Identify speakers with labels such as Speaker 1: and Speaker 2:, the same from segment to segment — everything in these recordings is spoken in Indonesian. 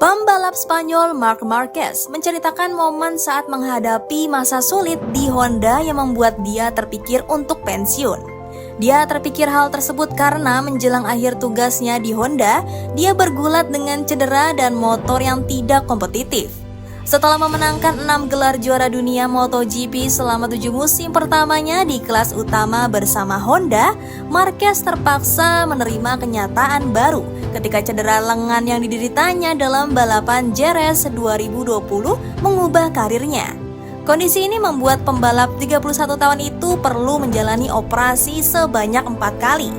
Speaker 1: Pembalap Spanyol Marc Marquez menceritakan momen saat menghadapi masa sulit di Honda yang membuat dia terpikir untuk pensiun. Dia terpikir hal tersebut karena menjelang akhir tugasnya di Honda, dia bergulat dengan cedera dan motor yang tidak kompetitif. Setelah memenangkan 6 gelar juara dunia MotoGP selama 7 musim pertamanya di kelas utama bersama Honda, Marquez terpaksa menerima kenyataan baru ketika cedera lengan yang dideritanya dalam balapan Jerez 2020 mengubah karirnya. Kondisi ini membuat pembalap 31 tahun itu perlu menjalani operasi sebanyak 4 kali.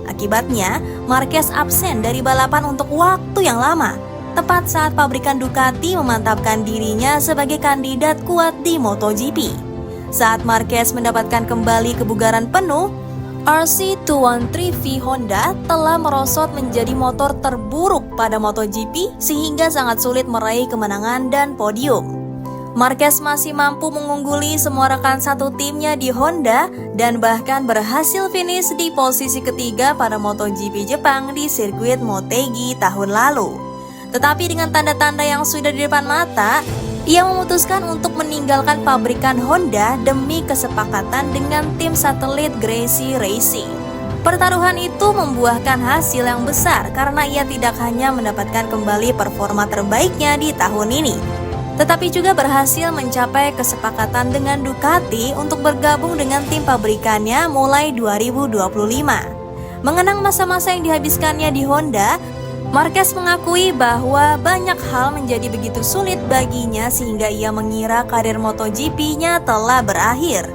Speaker 1: Akibatnya, Marquez absen dari balapan untuk waktu yang lama, tepat saat pabrikan Ducati memantapkan dirinya sebagai kandidat kuat di MotoGP. Saat Marquez mendapatkan kembali kebugaran penuh, RC213V Honda telah merosot menjadi motor terburuk pada MotoGP sehingga sangat sulit meraih kemenangan dan podium. Marquez masih mampu mengungguli semua rekan satu timnya di Honda dan bahkan berhasil finish di posisi ketiga pada MotoGP Jepang di sirkuit Motegi tahun lalu. Tetapi dengan tanda-tanda yang sudah di depan mata, ia memutuskan untuk meninggalkan pabrikan Honda demi kesepakatan dengan tim satelit Gracie Racing. Pertaruhan itu membuahkan hasil yang besar karena ia tidak hanya mendapatkan kembali performa terbaiknya di tahun ini, tetapi juga berhasil mencapai kesepakatan dengan Ducati untuk bergabung dengan tim pabrikannya mulai 2025. Mengenang masa-masa yang dihabiskannya di Honda, Marquez mengakui bahwa banyak hal menjadi begitu sulit baginya sehingga ia mengira karir MotoGP-nya telah berakhir.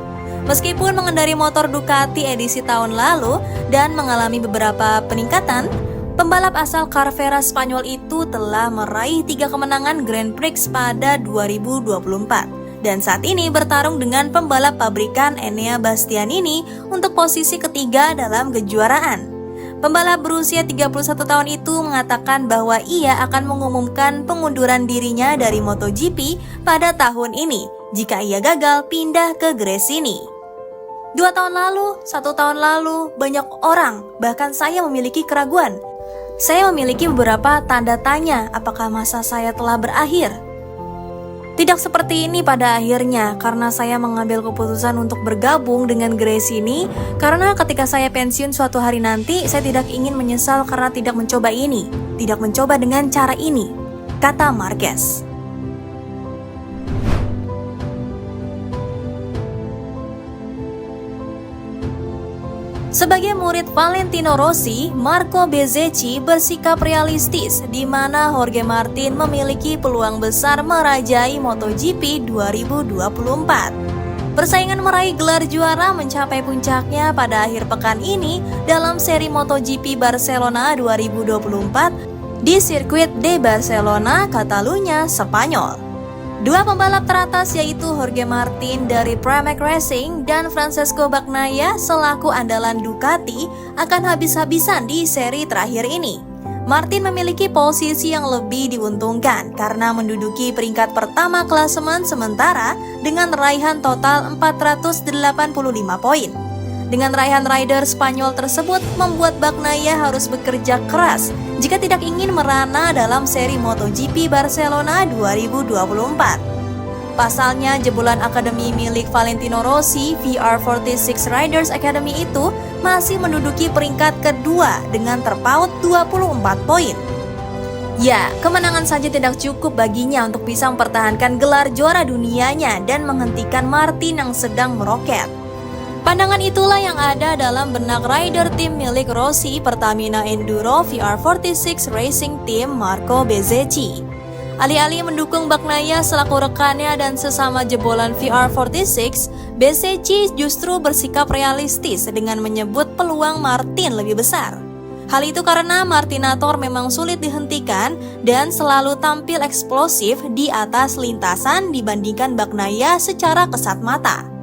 Speaker 1: Meskipun mengendari motor Ducati edisi tahun lalu dan mengalami beberapa peningkatan, pembalap asal Carvera Spanyol itu telah meraih 3 kemenangan Grand Prix pada 2024 dan saat ini bertarung dengan pembalap pabrikan Enea Bastianini untuk posisi ketiga dalam kejuaraan. Pembalap berusia 31 tahun itu mengatakan bahwa ia akan mengumumkan pengunduran dirinya dari MotoGP pada tahun ini jika ia gagal pindah ke Gresini. 2 tahun lalu, 1 tahun lalu, banyak orang, bahkan saya memiliki keraguan. Saya memiliki beberapa tanda tanya apakah masa saya telah berakhir. Tidak seperti ini pada akhirnya karena saya mengambil keputusan untuk bergabung dengan Gresini karena ketika saya pensiun suatu hari nanti saya tidak ingin menyesal karena tidak mencoba ini, tidak mencoba dengan cara ini, kata Marquez. Sebagai murid Valentino Rossi, Marco Bezzecchi bersikap realistis di mana Jorge Martin memiliki peluang besar merajai MotoGP 2024. Persaingan meraih gelar juara mencapai puncaknya pada akhir pekan ini dalam seri MotoGP Barcelona 2024 di sirkuit de Barcelona, Catalunya, Spanyol. 2 pembalap teratas yaitu Jorge Martin dari Pramac Racing dan Francesco Bagnaia selaku andalan Ducati akan habis-habisan di seri terakhir ini. Martin memiliki posisi yang lebih diuntungkan karena menduduki peringkat pertama klasemen sementara dengan raihan total 485 poin. Dengan raihan rider Spanyol tersebut membuat Bagnaia harus bekerja keras jika tidak ingin merana dalam seri MotoGP Barcelona 2024. Pasalnya, jebolan akademi milik Valentino Rossi, VR46 Riders Academy itu masih menduduki peringkat kedua dengan terpaut 24 poin. Ya, kemenangan saja tidak cukup baginya untuk bisa mempertahankan gelar juara dunianya dan menghentikan Martin yang sedang meroket. Pandangan itulah yang ada dalam benak rider tim milik Rossi Pertamina Enduro VR46 Racing Team Marco Bezzecchi. Alih-alih mendukung Bagnaia selaku rekannya dan sesama jebolan VR46, Bezzecchi justru bersikap realistis dengan menyebut peluang Martin lebih besar. Hal itu karena Martinator memang sulit dihentikan dan selalu tampil eksplosif di atas lintasan dibandingkan Bagnaia secara kasat mata.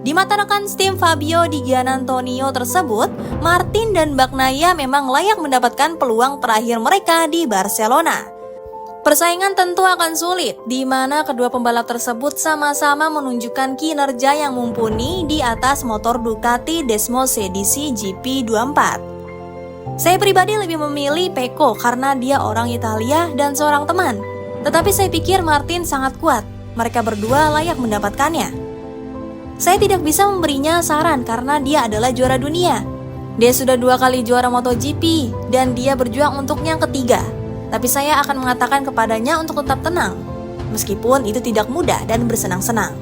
Speaker 1: Di mata rekan tim Fabio Di Giannantonio tersebut, Martin dan Bagnaia memang layak mendapatkan peluang terakhir mereka di Barcelona. Persaingan tentu akan sulit, di mana kedua pembalap tersebut sama-sama menunjukkan kinerja yang mumpuni di atas motor Ducati Desmos edisi GP24. Saya pribadi lebih memilih Pecco karena dia orang Italia dan seorang teman. Tetapi saya pikir Martin sangat kuat. Mereka berdua layak mendapatkannya. Saya tidak bisa memberinya saran karena dia adalah juara dunia. Dia sudah 2 kali juara MotoGP dan dia berjuang untuk yang ketiga. Tapi saya akan mengatakan kepadanya untuk tetap tenang, meskipun itu tidak mudah dan bersenang-senang,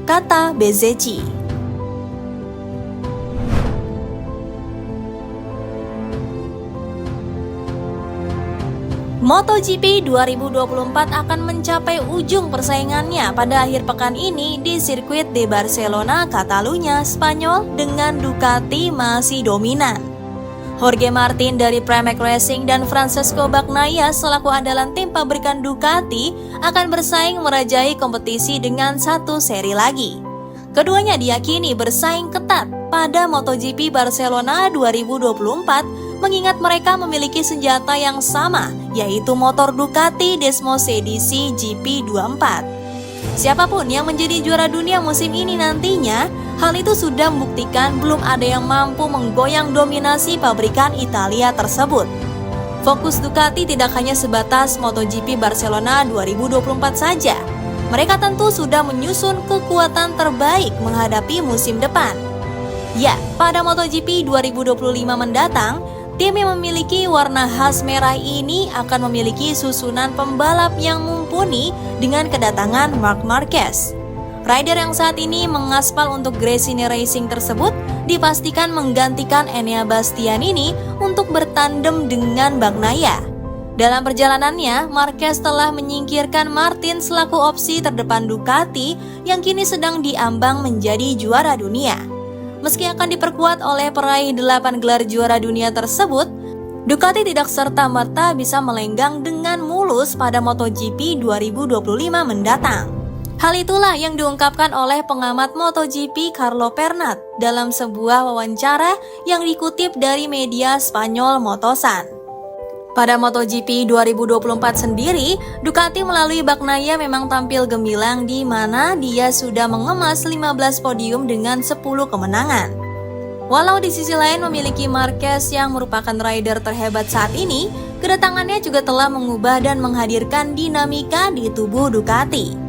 Speaker 1: kata Bezzecchi. MotoGP 2024 akan mencapai ujung persaingannya pada akhir pekan ini di sirkuit de Barcelona, Catalunya, Spanyol dengan Ducati masih dominan. Jorge Martin dari Pramac Racing dan Francesco Bagnaia selaku andalan tim pabrikan Ducati akan bersaing merajai kompetisi dengan 1 seri lagi. Keduanya diyakini bersaing ketat pada MotoGP Barcelona 2024 mengingat mereka memiliki senjata yang sama, yaitu motor Ducati Desmosedici GP24. Siapapun yang menjadi juara dunia musim ini nantinya, hal itu sudah membuktikan belum ada yang mampu menggoyang dominasi pabrikan Italia tersebut. Fokus Ducati tidak hanya sebatas MotoGP Barcelona 2024 saja. Mereka tentu sudah menyusun kekuatan terbaik menghadapi musim depan. Ya, pada MotoGP 2025 mendatang, tim yang memiliki warna khas merah ini akan memiliki susunan pembalap yang mumpuni dengan kedatangan Marc Marquez. Rider yang saat ini mengaspal untuk Gresini Racing tersebut dipastikan menggantikan Enea Bastianini untuk bertandem dengan Bagnaia. Dalam perjalanannya, Marquez telah menyingkirkan Martin selaku opsi terdepan Ducati yang kini sedang diambang menjadi juara dunia. Meski akan diperkuat oleh peraih 8 gelar juara dunia tersebut, Ducati tidak serta-merta bisa melenggang dengan mulus pada MotoGP 2025 mendatang. Hal itulah yang diungkapkan oleh pengamat MotoGP Carlo Pernat dalam sebuah wawancara yang dikutip dari media Spanyol Motosan. Pada MotoGP 2024 sendiri, Ducati melalui Bagnaia memang tampil gemilang di mana dia sudah mengemas 15 podium dengan 10 kemenangan. Walau di sisi lain memiliki Marquez yang merupakan rider terhebat saat ini, kedatangannya juga telah mengubah dan menghadirkan dinamika di tubuh Ducati.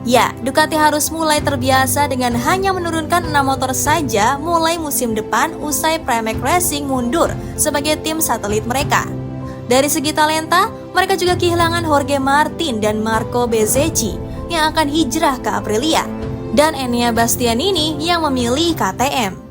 Speaker 1: Ya, Ducati harus mulai terbiasa dengan hanya menurunkan 6 motor saja mulai musim depan usai Pramac Racing mundur sebagai tim satelit mereka. Dari segi talenta, mereka juga kehilangan Jorge Martin dan Marco Bezzecchi yang akan hijrah ke Aprilia, dan Enea Bastianini yang memilih KTM.